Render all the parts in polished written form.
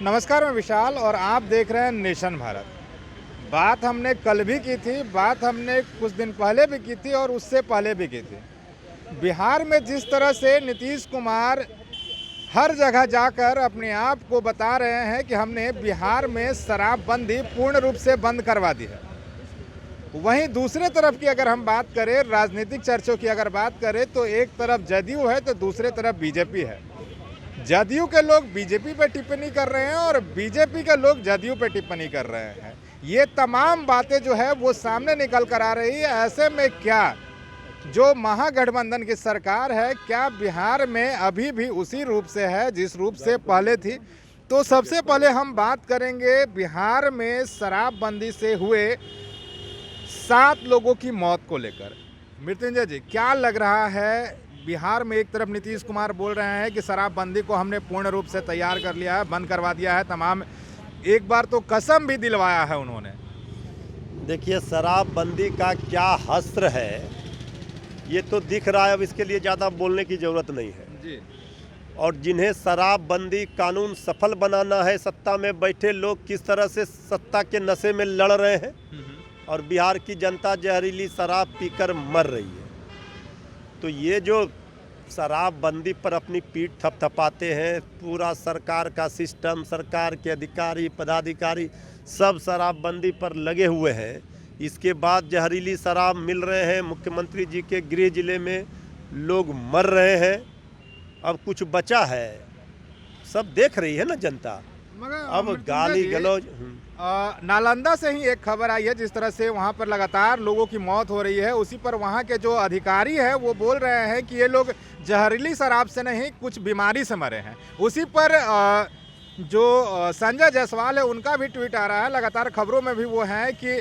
नमस्कार, मैं विशाल और आप देख रहे हैं नेशन भारत। बात हमने कल भी की थी, बात हमने कुछ दिन पहले भी की थी और उससे पहले भी की थी। बिहार में जिस तरह से नीतीश कुमार हर जगह जाकर अपने आप को बता रहे हैं कि हमने बिहार में शराबबंदी पूर्ण रूप से बंद करवा दी है, वहीं दूसरे तरफ की अगर हम बात करें, राजनीतिक चर्चों की अगर बात करें, तो एक तरफ जदयू है तो दूसरे तरफ बीजेपी है। जदयू के लोग बीजेपी पे टिप्पणी कर रहे हैं और बीजेपी के लोग जदयू पे टिप्पणी कर रहे हैं। ये तमाम बातें जो है वो सामने निकल कर आ रही है। ऐसे में क्या जो महागठबंधन की सरकार है, क्या बिहार में अभी भी उसी रूप से है जिस रूप से पहले थी? तो सबसे पहले हम बात करेंगे बिहार में शराबबंदी से हुए 7 लोगों की मौत को लेकर। मृत्युंजय जी, क्या लग रहा है? बिहार में एक तरफ नीतीश कुमार बोल रहे हैं कि शराबबंदी को हमने पूर्ण रूप से तैयार कर लिया है, बंद करवा दिया है तमाम, एक बार तो कसम भी दिलवाया है उन्होंने। देखिए, शराबबंदी का क्या हस्त्र है ये तो दिख रहा है। अब इसके लिए ज़्यादा बोलने की ज़रूरत नहीं है जी। और जिन्हें शराबबंदी कानून सफल बनाना है, सत्ता में बैठे लोग किस तरह से सत्ता के नशे में लड़ रहे हैं और बिहार की जनता जहरीली शराब पीकर मर रही है। तो ये जो शराबबंदी पर अपनी पीठ थपथपाते हैं, पूरा सरकार का सिस्टम, सरकार के अधिकारी पदाधिकारी सब शराबबंदी पर लगे हुए हैं। इसके बाद जहरीली शराब मिल रहे हैं, मुख्यमंत्री जी के गृह जिले में लोग मर रहे हैं। अब कुछ बचा है? सब देख रही है ना जनता। अब गाली गलौज। नालंदा से ही एक खबर आई है, जिस तरह से वहां पर लगातार लोगों की मौत हो रही है, उसी पर वहां के जो अधिकारी हैं वो बोल रहे हैं कि ये लोग जहरीली शराब से नहीं, कुछ बीमारी से मरे हैं। उसी पर जो संजय जायसवाल है उनका भी ट्वीट आ रहा है, लगातार खबरों में भी वो है कि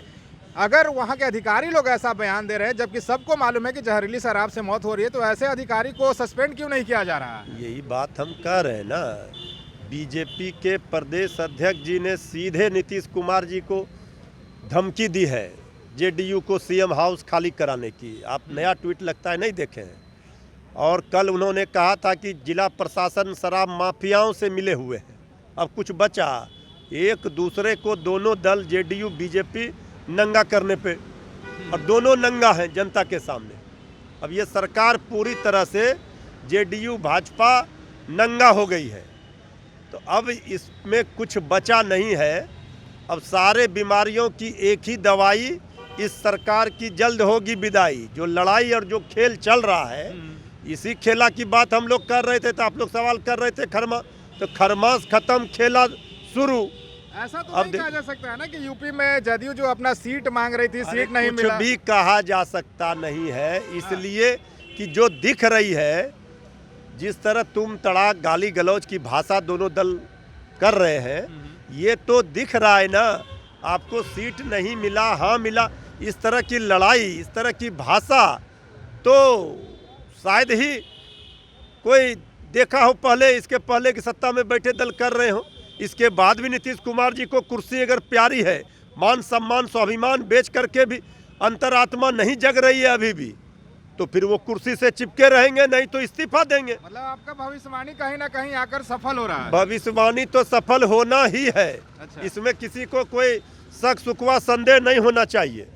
अगर वहां के अधिकारी लोग ऐसा बयान दे रहे हैं, जबकि सबको मालूम है कि जहरीली शराब से मौत हो रही है, तो ऐसे अधिकारी को सस्पेंड क्यों नहीं किया जा रहा है? यही बात हम कह रहे हैं ना। बीजेपी के प्रदेश अध्यक्ष जी ने सीधे नीतीश कुमार जी को धमकी दी है जेडीयू को सीएम हाउस खाली कराने की। आप नया ट्वीट लगता है नहीं देखे हैं। और कल उन्होंने कहा था कि जिला प्रशासन शराब माफियाओं से मिले हुए हैं। अब कुछ बचा? एक दूसरे को दोनों दल जेडीयू बीजेपी नंगा करने पे, और दोनों नंगा हैं जनता के सामने। अब ये सरकार पूरी तरह से जेडीयू भाजपा नंगा हो गई है। तो अब इसमें कुछ बचा नहीं है। अब सारे बीमारियों की एक ही दवाई, इस सरकार की जल्द होगी विदाई। जो लड़ाई और जो खेल चल रहा है, इसी खेला की बात हम लोग कर रहे थे, तो आप लोग सवाल कर रहे थे खरमास खत्म, खेला शुरू। ऐसा तो नहीं कहा जा सकता है ना कि यूपी में जदयू जो अपना सीट मांग रही थी, सीट नहीं मिला। कुछ भी कहा जा सकता नहीं है, इसलिए कि जो दिख रही है, जिस तरह तुम तड़ाक गाली गलौज की भाषा दोनों दल कर रहे हैं, ये तो दिख रहा है ना। आपको सीट नहीं मिला, हाँ मिला, इस तरह की लड़ाई, इस तरह की भाषा तो शायद ही कोई देखा हो पहले, इसके पहले की सत्ता में बैठे दल कर रहे हो। इसके बाद भी नीतीश कुमार जी को कुर्सी अगर प्यारी है, मान सम्मान स्वाभिमान बेच करके भी अंतरात्मा नहीं जग रही है अभी भी, तो फिर वो कुर्सी से चिपके रहेंगे, नहीं तो इस्तीफा देंगे। मतलब आपका भविष्यवाणी कहीं ना कहीं आकर सफल हो रहा है। भविष्यवाणी तो सफल होना ही है। अच्छा। इसमें किसी को कोई शक शुकवा संदेह नहीं होना चाहिए।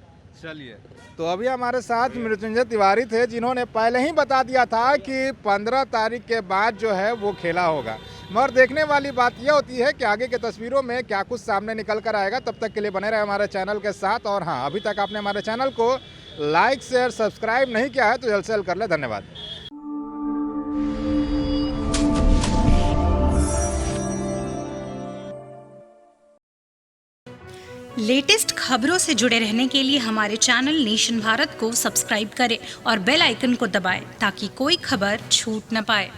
चलिए, तो अभी हमारे साथ मृत्युंजय तिवारी थे, जिन्होंने पहले ही बता दिया था कि 15 तारीख के बाद जो है वो खेला होगा। मगर देखने वाली बात यह होती है कि आगे के तस्वीरों में क्या कुछ सामने निकल कर आएगा। तब तक के लिए बने रहे हमारे चैनल के साथ। और हाँ, अभी तक आपने हमारे चैनल को लाइक शेयर सब्सक्राइब नहीं किया है तो जल्द से जल्द कर ले। धन्यवाद। लेटेस्ट खबरों से जुड़े रहने के लिए हमारे चैनल नेशन भारत को सब्सक्राइब करें और बेल आइकन को दबाएं ताकि कोई खबर छूट न पाए।